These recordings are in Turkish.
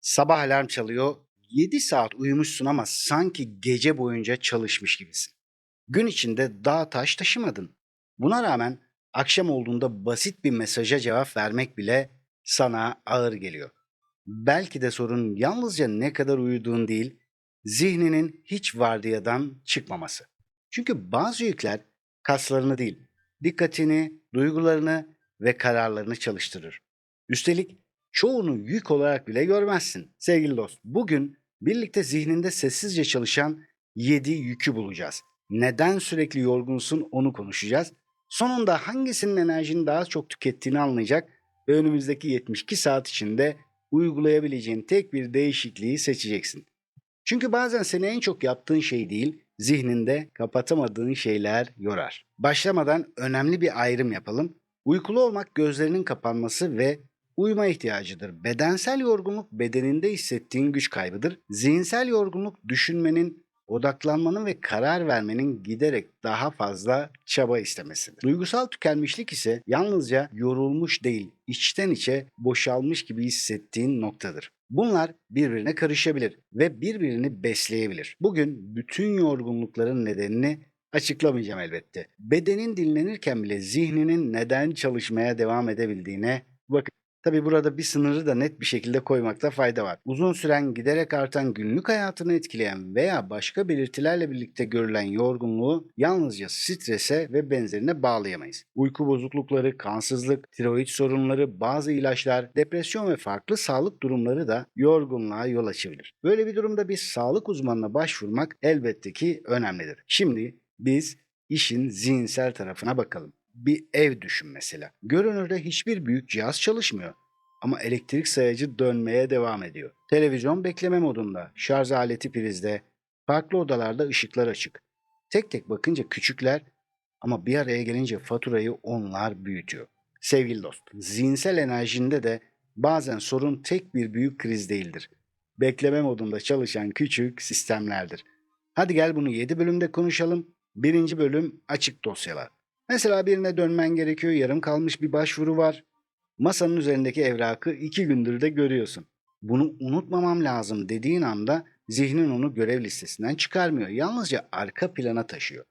Sabah alarm çalıyor. 7 saat uyumuşsun ama sanki gece boyunca çalışmış gibisin. Gün içinde dağ taş taşımadın. Buna rağmen akşam olduğunda basit bir mesaja cevap vermek bile sana ağır geliyor. Belki de sorun yalnızca ne kadar uyuduğun değil, zihninin hiç vardiyadan çıkmaması. Çünkü bazı yükler kaslarını değil, dikkatini, duygularını ve kararlarını çalıştırır. Üstelik çoğunu yük olarak bile görmezsin. Sevgili dost, bugün birlikte zihninde sessizce çalışan 7 yükü bulacağız. Neden sürekli yorgunsun onu konuşacağız. Sonunda hangisinin enerjini daha çok tükettiğini anlayacak ve önümüzdeki 72 saat içinde uygulayabileceğin tek bir değişikliği seçeceksin. Çünkü bazen seni en çok yaptığın şey değil, zihninde kapatamadığın şeyler yorar. Başlamadan önemli bir ayrım yapalım. Uykulu olmak gözlerinin kapanması ve uyuma ihtiyacıdır. Bedensel yorgunluk bedeninde hissettiğin güç kaybıdır. Zihinsel yorgunluk düşünmenin, odaklanmanın ve karar vermenin giderek daha fazla çaba istemesidir. Duygusal tükenmişlik ise yalnızca yorulmuş değil, içten içe boşalmış gibi hissettiğin noktadır. Bunlar birbirine karışabilir ve birbirini besleyebilir. Bugün bütün yorgunlukların nedenini açıklamayacağım elbette. Bedenin dinlenirken bile zihninin neden çalışmaya devam edebildiğine bakın. Tabi burada bir sınırı da net bir şekilde koymakta fayda var. Uzun süren giderek artan günlük hayatını etkileyen veya başka belirtilerle birlikte görülen yorgunluğu yalnızca strese ve benzerine bağlayamayız. Uyku bozuklukları, kansızlık, tiroid sorunları, bazı ilaçlar, depresyon ve farklı sağlık durumları da yorgunluğa yol açabilir. Böyle bir durumda bir sağlık uzmanına başvurmak elbette ki önemlidir. Şimdi biz işin zihinsel tarafına bakalım. Bir ev düşün mesela. Görünürde hiçbir büyük cihaz çalışmıyor. Ama elektrik sayacı dönmeye devam ediyor. Televizyon bekleme modunda, şarj aleti prizde, farklı odalarda ışıklar açık. Tek tek bakınca küçükler ama bir araya gelince faturayı onlar büyütüyor. Sevgili dost, zihinsel enerjinde de bazen sorun tek bir büyük kriz değildir. Bekleme modunda çalışan küçük sistemlerdir. Hadi gel bunu 7 bölümde konuşalım. Birinci bölüm açık dosyalar. Mesela birine dönmen gerekiyor, yarım kalmış bir başvuru var. Masanın üzerindeki evrakı 2 gündür de görüyorsun. Bunu unutmamam lazım dediğin anda zihnin onu görev listesinden çıkarmıyor. Yalnızca arka plana taşıyor.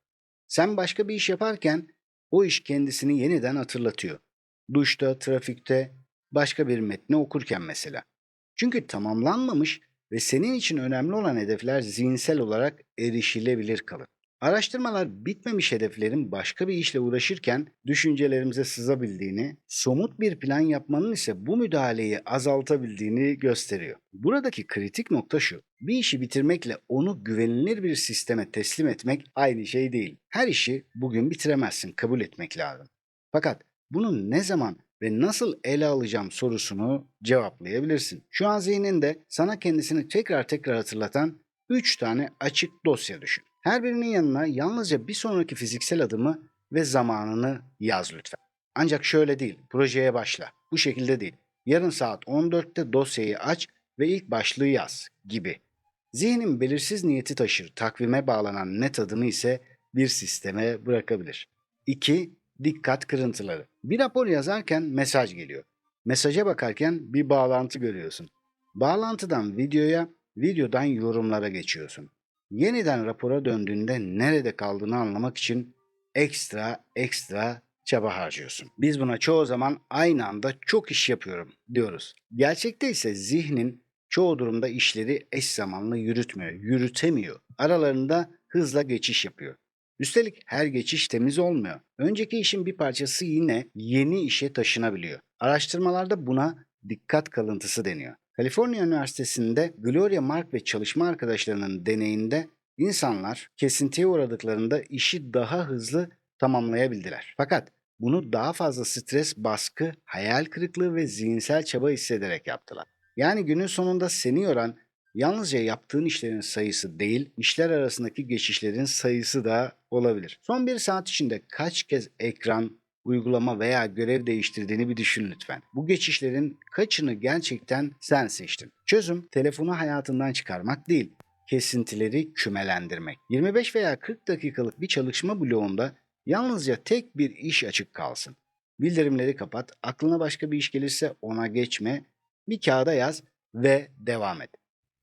Sen başka bir iş yaparken o iş kendisini yeniden hatırlatıyor. Duşta, trafikte, başka bir metni okurken mesela. Çünkü tamamlanmamış ve senin için önemli olan hedefler zihinsel olarak erişilebilir kalır. Araştırmalar bitmemiş hedeflerin başka bir işle uğraşırken düşüncelerimize sızabildiğini, somut bir plan yapmanın ise bu müdahaleyi azaltabildiğini gösteriyor. Buradaki kritik nokta şu: bir işi bitirmekle onu güvenilir bir sisteme teslim etmek aynı şey değil. Her işi bugün bitiremezsin, kabul etmek lazım. Fakat bunu ne zaman ve nasıl ele alacağım sorusunu cevaplayabilirsin. Şu an zihninde sana kendisini tekrar tekrar hatırlatan 3 tane açık dosya düşün. Her birinin yanına yalnızca bir sonraki fiziksel adımı ve zamanını yaz lütfen. Ancak şöyle değil, projeye başla. Bu şekilde değil. Yarın saat 14'te dosyayı aç ve ilk başlığı yaz gibi. Zihnin belirsiz niyeti taşır, takvime bağlanan net adımı ise bir sisteme bırakabilir. 2. Dikkat kırıntıları. Bir rapor yazarken mesaj geliyor. Mesaja bakarken bir bağlantı görüyorsun. Bağlantıdan videoya, videodan yorumlara geçiyorsun. Yeniden rapora döndüğünde nerede kaldığını anlamak için ekstra çaba harcıyorsun. Biz buna çoğu zaman aynı anda çok iş yapıyorum diyoruz. Gerçekte ise zihnin çoğu durumda işleri eş zamanlı yürütmüyor, yürütemiyor. Aralarında hızla geçiş yapıyor. Üstelik her geçiş temiz olmuyor. Önceki işin bir parçası yine yeni işe taşınabiliyor. Araştırmalarda buna dikkat kalıntısı deniyor. Kaliforniya Üniversitesi'nde Gloria Mark ve çalışma arkadaşlarının deneyinde insanlar kesintiye uğradıklarında işi daha hızlı tamamlayabildiler. Fakat bunu daha fazla stres, baskı, hayal kırıklığı ve zihinsel çaba hissederek yaptılar. Yani günün sonunda seni yoran yalnızca yaptığın işlerin sayısı değil, işler arasındaki geçişlerin sayısı da olabilir. Son bir saat içinde kaç kez ekran, uygulama veya görev değiştirdiğini bir düşün lütfen. Bu geçişlerin kaçını gerçekten sen seçtin? Çözüm, telefonu hayatından çıkarmak değil, kesintileri kümelendirmek. 25 veya 40 dakikalık bir çalışma bloğunda yalnızca tek bir iş açık kalsın. Bildirimleri kapat, aklına başka bir iş gelirse ona geçme, bir kağıda yaz ve devam et.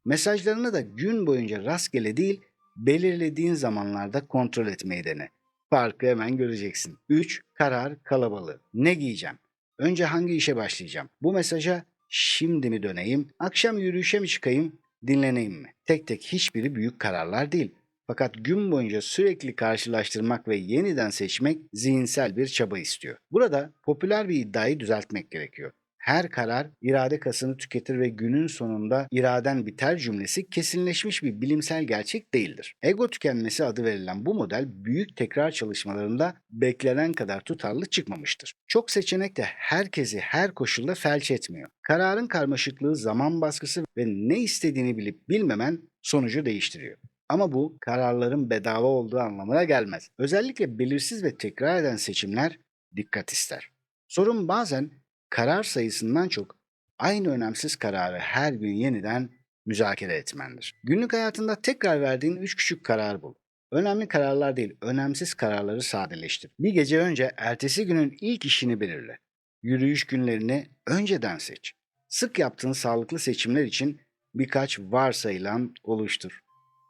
Mesajlarını da gün boyunca rastgele değil, belirlediğin zamanlarda kontrol etmeyi dene. Farkı hemen göreceksin. 3. Karar kalabalığı. Ne giyeceğim? Önce hangi işe başlayacağım? Bu mesaja şimdi mi döneyim? Akşam yürüyüşe mi çıkayım? Dinleneyim mi? Tek tek hiçbiri büyük kararlar değil. Fakat gün boyunca sürekli karşılaştırmak ve yeniden seçmek zihinsel bir çaba istiyor. Burada popüler bir iddiayı düzeltmek gerekiyor. Her karar irade kasını tüketir ve günün sonunda iraden biter cümlesi kesinleşmiş bir bilimsel gerçek değildir. Ego tükenmesi adı verilen bu model büyük tekrar çalışmalarında beklenen kadar tutarlı çıkmamıştır. Çok seçenek de herkesi her koşulda felç etmiyor. Kararın karmaşıklığı, zaman baskısı ve ne istediğini bilip bilmemen sonucu değiştiriyor. Ama bu kararların bedava olduğu anlamına gelmez. Özellikle belirsiz ve tekrar eden seçimler dikkat ister. Sorun bazen karar sayısından çok aynı önemsiz kararı her gün yeniden müzakere etmendir. Günlük hayatında tekrar verdiğin 3 küçük karar bul. Önemli kararlar değil, önemsiz kararları sadeleştir. Bir gece önce ertesi günün ilk işini belirle. Yürüyüş günlerini önceden seç. Sık yaptığın sağlıklı seçimler için birkaç varsayılan oluştur.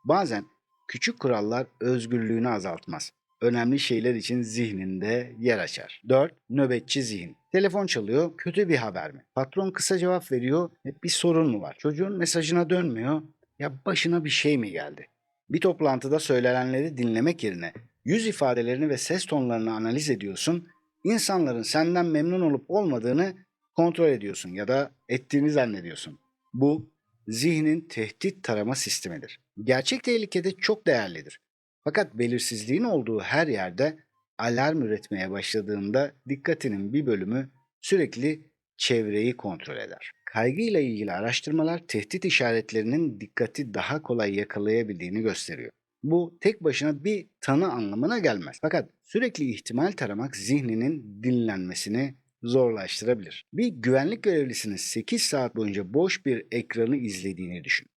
Bazen küçük kurallar özgürlüğünü azaltmaz. Önemli şeyler için zihninde yer açar. 4. Nöbetçi zihin. Telefon çalıyor, kötü bir haber mi? Patron kısa cevap veriyor, bir sorun mu var? Çocuğun mesajına dönmüyor, ya başına bir şey mi geldi? Bir toplantıda söylenenleri dinlemek yerine yüz ifadelerini ve ses tonlarını analiz ediyorsun, insanların senden memnun olup olmadığını kontrol ediyorsun ya da ettiğini zannediyorsun. Bu zihnin tehdit tarama sistemidir. Gerçek tehlikede çok değerlidir. Fakat belirsizliğin olduğu her yerde alarm üretmeye başladığında dikkatinin bir bölümü sürekli çevreyi kontrol eder. Kaygıyla ilgili araştırmalar tehdit işaretlerinin dikkati daha kolay yakalayabildiğini gösteriyor. Bu tek başına bir tanı anlamına gelmez. Fakat sürekli ihtimal taramak zihninin dinlenmesini zorlaştırabilir. Bir güvenlik görevlisinin 8 saat boyunca boş bir ekranı izlediğini düşün.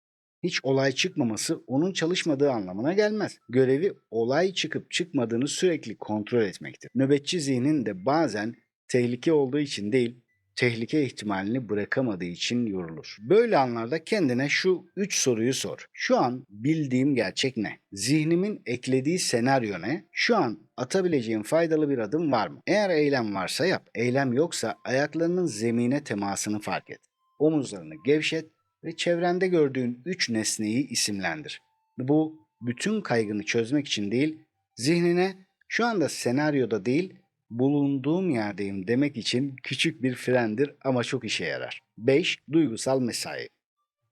Hiç olay çıkmaması onun çalışmadığı anlamına gelmez. Görevi olay çıkıp çıkmadığını sürekli kontrol etmektir. Nöbetçi zihnin de bazen tehlike olduğu için değil, tehlike ihtimalini bırakamadığı için yorulur. Böyle anlarda kendine şu 3 soruyu sor. Şu an bildiğim gerçek ne? Zihnimin eklediği senaryo ne? Şu an atabileceğim faydalı bir adım var mı? Eğer eylem varsa yap. Eylem yoksa ayaklarının zemine temasını fark et. Omuzlarını gevşet ve çevrende gördüğün 3 nesneyi isimlendir. Bu bütün kaygını çözmek için değil, zihnine şu anda senaryoda değil, bulunduğum yerdeyim demek için küçük bir frendir ama çok işe yarar. 5. Duygusal mesai.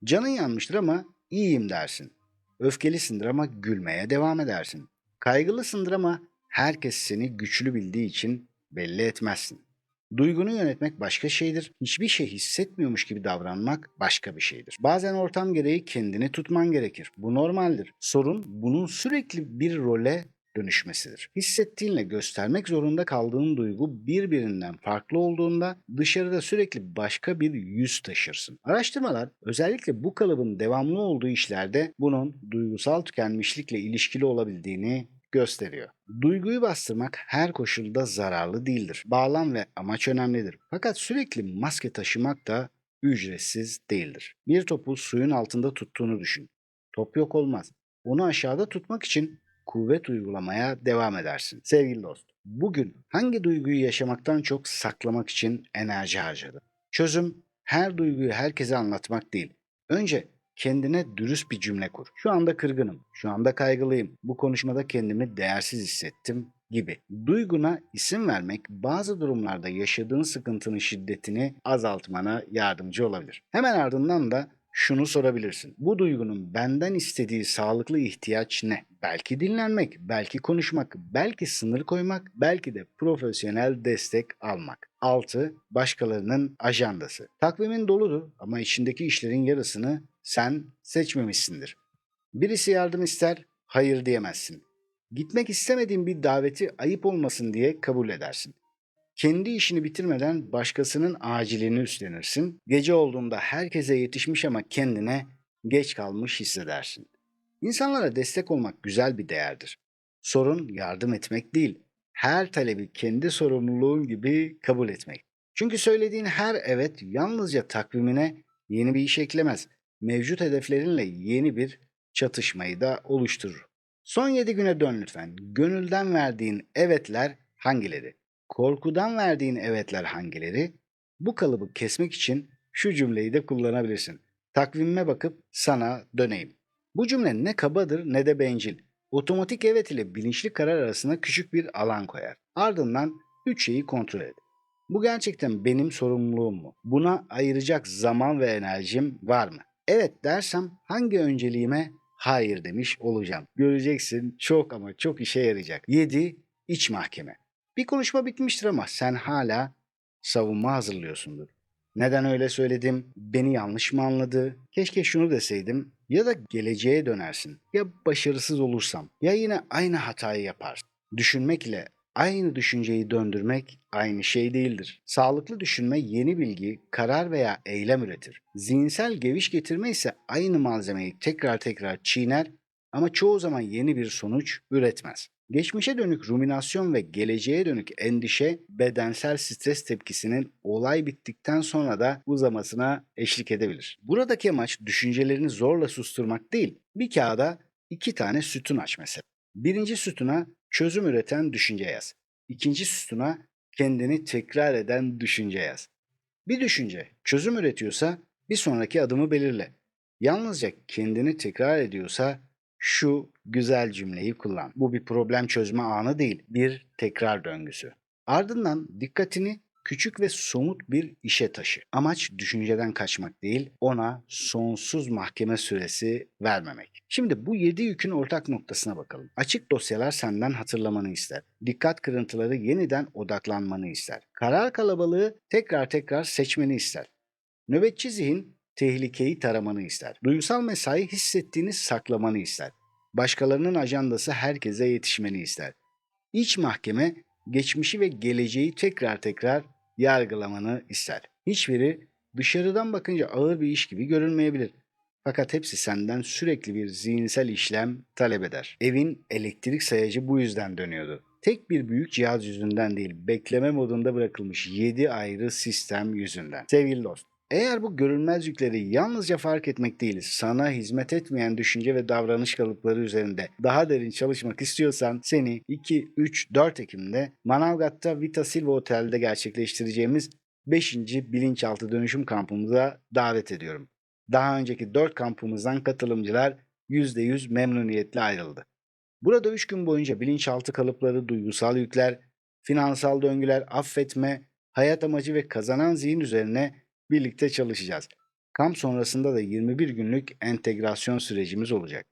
Canın yanmıştır ama iyiyim dersin. Öfkelisindir ama gülmeye devam edersin. Kaygılısındır ama herkes seni güçlü bildiği için belli etmezsin. Duygunu yönetmek başka şeydir. Hiçbir şey hissetmiyormuş gibi davranmak başka bir şeydir. Bazen ortam gereği kendini tutman gerekir. Bu normaldir. Sorun bunun sürekli bir role dönüşmesidir. Hissettiğinle göstermek zorunda kaldığın duygu birbirinden farklı olduğunda dışarıda sürekli başka bir yüz taşırsın. Araştırmalar özellikle bu kalıbın devamlı olduğu işlerde bunun duygusal tükenmişlikle ilişkili olabildiğini gösteriyor. Duyguyu bastırmak her koşulda zararlı değildir. Bağlam ve amaç önemlidir. Fakat sürekli maske taşımak da ücretsiz değildir. Bir topu suyun altında tuttuğunu düşün. Top yok olmaz. Onu aşağıda tutmak için kuvvet uygulamaya devam edersin. Sevgili dost, bugün hangi duyguyu yaşamaktan çok saklamak için enerji harcadın? Çözüm her duyguyu herkese anlatmak değil. Önce kendine dürüst bir cümle kur. Şu anda kırgınım, şu anda kaygılıyım, bu konuşmada kendimi değersiz hissettim gibi. Duyguna isim vermek bazı durumlarda yaşadığın sıkıntının şiddetini azaltmana yardımcı olabilir. Hemen ardından da şunu sorabilirsin. Bu duygunun benden istediği sağlıklı ihtiyaç ne? Belki dinlenmek, belki konuşmak, belki sınır koymak, belki de profesyonel destek almak. 6. Başkalarının ajandası. Takvimin doludur ama içindeki işlerin yarısını sen seçmemişsindir. Birisi yardım ister, hayır diyemezsin. Gitmek istemediğin bir daveti ayıp olmasın diye kabul edersin. Kendi işini bitirmeden başkasının acilini üstlenirsin. Gece olduğunda herkese yetişmiş ama kendine geç kalmış hissedersin. İnsanlara destek olmak güzel bir değerdir. Sorun yardım etmek değil, her talebi kendi sorumluluğun gibi kabul etmek. Çünkü söylediğin her evet yalnızca takvimine Yeni bir iş eklemez. Mevcut hedeflerinle yeni bir çatışmayı da oluşturur. Son 7 güne dön lütfen. Gönülden verdiğin evetler hangileri? Korkudan verdiğin evetler hangileri? Bu kalıbı kesmek için şu cümleyi de kullanabilirsin. Takvimime bakıp sana döneyim. Bu cümle ne kabadır ne de bencil. Otomatik evet ile bilinçli karar arasında küçük bir alan koyar. Ardından 3 şeyi kontrol et. Bu gerçekten benim sorumluluğum mu? Buna ayıracak zaman ve enerjim var mı? Evet dersem hangi önceliğime hayır demiş olacağım. Göreceksin çok ama çok işe yarayacak. 7. İç mahkeme. Bir konuşma bitmiştir ama sen hala savunma hazırlıyorsundur. Neden öyle söyledim? Beni yanlış mı anladı? Keşke şunu deseydim. Ya da geleceğe dönersin. Ya başarısız olursam. Ya yine aynı hatayı yaparsın. Düşünmek ile aynı düşünceyi döndürmek aynı şey değildir. Sağlıklı düşünme yeni bilgi, karar veya eylem üretir. Zihinsel geviş getirme ise aynı malzemeyi tekrar tekrar çiğner ama çoğu zaman yeni bir sonuç üretmez. Geçmişe dönük ruminasyon ve geleceğe dönük endişe bedensel stres tepkisinin olay bittikten sonra da uzamasına eşlik edebilir. Buradaki amaç düşüncelerini zorla susturmak değil, bir kağıda 2 tane sütun aç mesela. Birinci sütuna çözüm üreten düşünce yaz. İkinci sütuna kendini tekrar eden düşünce yaz. Bir düşünce çözüm üretiyorsa bir sonraki adımı belirle. Yalnızca kendini tekrar ediyorsa şu güzel cümleyi kullan. Bu bir problem çözme anı değil, bir tekrar döngüsü. Ardından dikkatini küçük ve somut bir işe taşı. Amaç düşünceden kaçmak değil, ona sonsuz mahkeme süresi vermemek. Şimdi bu 7 yükün ortak noktasına bakalım. Açık dosyalar senden hatırlamanı ister. Dikkat kırıntıları yeniden odaklanmanı ister. Karar kalabalığı tekrar tekrar seçmeni ister. Nöbetçi zihin tehlikeyi taramanı ister. Duygusal mesai hissettiğini saklamanı ister. Başkalarının ajandası herkese yetişmeni ister. İç mahkeme geçmişi ve geleceği tekrar tekrar yargılamanı ister. Hiçbiri dışarıdan bakınca ağır bir iş gibi görünmeyebilir. Fakat hepsi senden sürekli bir zihinsel işlem talep eder. Evin elektrik sayacı bu yüzden dönüyordu. Tek bir büyük cihaz yüzünden değil, bekleme modunda bırakılmış 7 ayrı sistem yüzünden. Sevgili dost, eğer bu görünmez yükleri yalnızca fark etmek değil, sana hizmet etmeyen düşünce ve davranış kalıpları üzerinde daha derin çalışmak istiyorsan seni 2, 3, 4 Ekim'de Manavgat'ta Vita Silva Otel'de gerçekleştireceğimiz 5. Bilinçaltı Dönüşüm Kampımıza davet ediyorum. Daha önceki 4 kampımızdan katılımcılar %100 memnuniyetle ayrıldı. Burada 3 gün boyunca bilinçaltı kalıpları, duygusal yükler, finansal döngüler, affetme, hayat amacı ve kazanan zihin üzerine birlikte çalışacağız. Kamp sonrasında da 21 günlük entegrasyon sürecimiz olacak.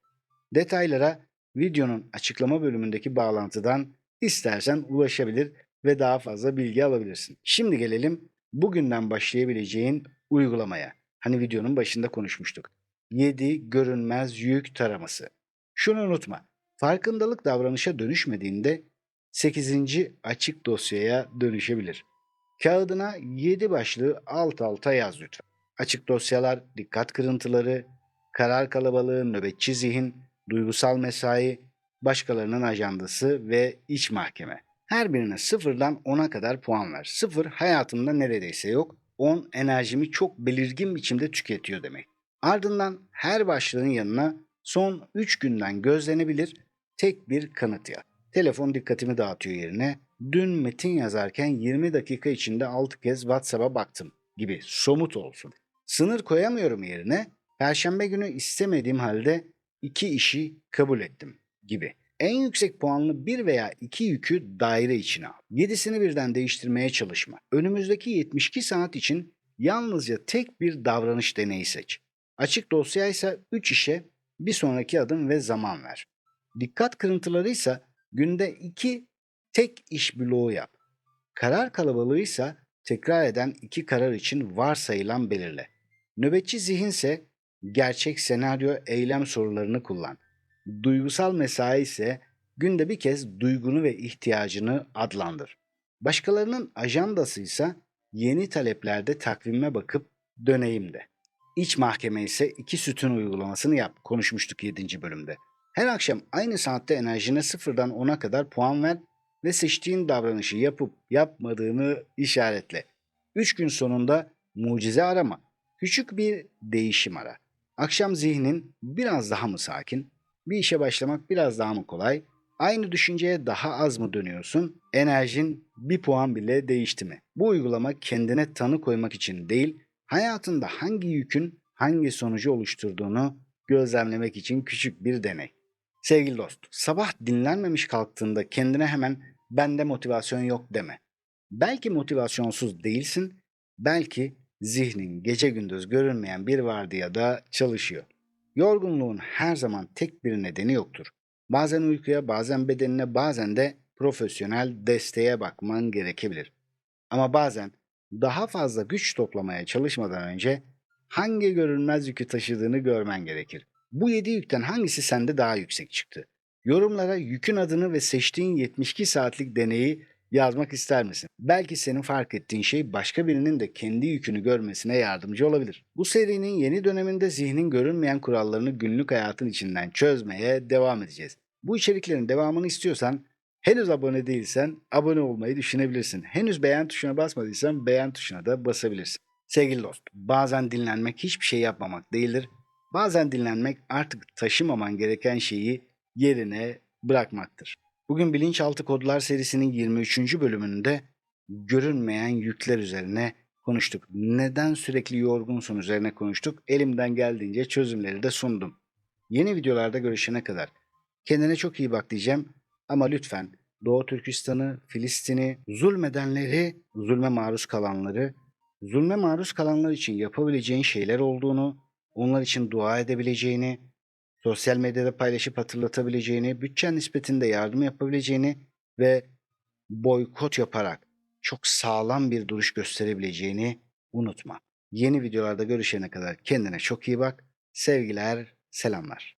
Detaylara videonun açıklama bölümündeki bağlantıdan istersen ulaşabilir ve daha fazla bilgi alabilirsin. Şimdi gelelim bugünden başlayabileceğin uygulamaya. Hani videonun başında konuşmuştuk. 7 görünmez yük taraması. Şunu unutma. Farkındalık davranışa dönüşmediğinde 8. açık dosyaya dönüşebilir. Kağıdına 7 başlığı alt alta yaz lütfen. Açık dosyalar, dikkat kırıntıları, karar kalabalığı, nöbetçi zihin, duygusal mesai, başkalarının ajandası ve iç mahkeme. Her birine 0'dan 10'a kadar puan ver. 0 hayatımda neredeyse yok. 10 enerjimi çok belirgin biçimde tüketiyor demek. Ardından her başlığın yanına son 3 günden gözlenebilir tek bir kanıt yaz. Telefon dikkatimi dağıtıyor yerine dün metin yazarken 20 dakika içinde 6 kez WhatsApp'a baktım gibi somut olsun. Sınır koyamıyorum yerine Perşembe günü istemediğim halde 2 işi kabul ettim gibi. En yüksek puanlı 1 veya 2 yükü daire içine al. 7'sini birden değiştirmeye çalışma. Önümüzdeki 72 saat için yalnızca tek bir davranış deneyi seç. Açık dosya ise 3 işe bir sonraki adım ve zaman ver. Dikkat kırıntıları ise günde 2 tek iş bloğu yap. Karar kalabalığıysa tekrar eden 2 karar için varsayılan belirle. Nöbetçi zihinse gerçek senaryo eylem sorularını kullan. Duygusal mesai ise günde bir kez duygunu ve ihtiyacını adlandır. Başkalarının ajandasıysa yeni taleplerde takvime bakıp döneyim de. İç mahkeme ise 2 sütun uygulamasını yap. Konuşmuştuk 7. bölümde. Her akşam aynı saatte enerjine 0'dan 10'a kadar puan ver ve seçtiğin davranışı yapıp yapmadığını işaretle. 3 gün sonunda mucize arama. Küçük bir değişim ara. Akşam zihnin biraz daha mı sakin? Bir işe başlamak biraz daha mı kolay? Aynı düşünceye daha az mı dönüyorsun? Enerjin bir puan bile değişti mi? Bu uygulama kendine tanı koymak için değil, hayatında hangi yükün hangi sonucu oluşturduğunu gözlemlemek için küçük bir deney. Sevgili dost, sabah dinlenmemiş kalktığında kendine hemen bende motivasyon yok deme. Belki motivasyonsuz değilsin, belki zihnin gece gündüz görünmeyen bir vardiyada çalışıyor. Yorgunluğun her zaman tek bir nedeni yoktur. Bazen uykuya, bazen bedenine, bazen de profesyonel desteğe bakman gerekebilir. Ama bazen daha fazla güç toplamaya çalışmadan önce hangi görünmez yükü taşıdığını görmen gerekir. Bu 7 yükten hangisi sende daha yüksek çıktı? Yorumlara yükün adını ve seçtiğin 72 saatlik deneyi yazmak ister misin? Belki senin fark ettiğin şey başka birinin de kendi yükünü görmesine yardımcı olabilir. Bu serinin yeni döneminde zihnin görünmeyen kurallarını günlük hayatın içinden çözmeye devam edeceğiz. Bu içeriklerin devamını istiyorsan henüz abone değilsen abone olmayı düşünebilirsin. Henüz beğen tuşuna basmadıysan beğen tuşuna da basabilirsin. Sevgili dost, bazen dinlenmek hiçbir şey yapmamak değildir. Bazen dinlenmek artık taşımaman gereken şeyi yerine bırakmaktır. Bugün Bilinçaltı Kodlar serisinin 23. bölümünde görünmeyen yükler üzerine konuştuk. Neden sürekli yorgunsun üzerine konuştuk. Elimden geldiğince çözümleri de sundum. Yeni videolarda görüşene kadar kendine çok iyi bak diyeceğim. Ama lütfen Doğu Türkistan'ı, Filistin'i, zulmedenleri, zulme maruz kalanlar için yapabileceğin şeyler olduğunu, onlar için dua edebileceğini, sosyal medyada paylaşıp hatırlatabileceğini, bütçen nispetinde yardım yapabileceğini ve boykot yaparak çok sağlam bir duruş gösterebileceğini unutma. Yeni videolarda görüşene kadar kendine çok iyi bak. Sevgiler, selamlar.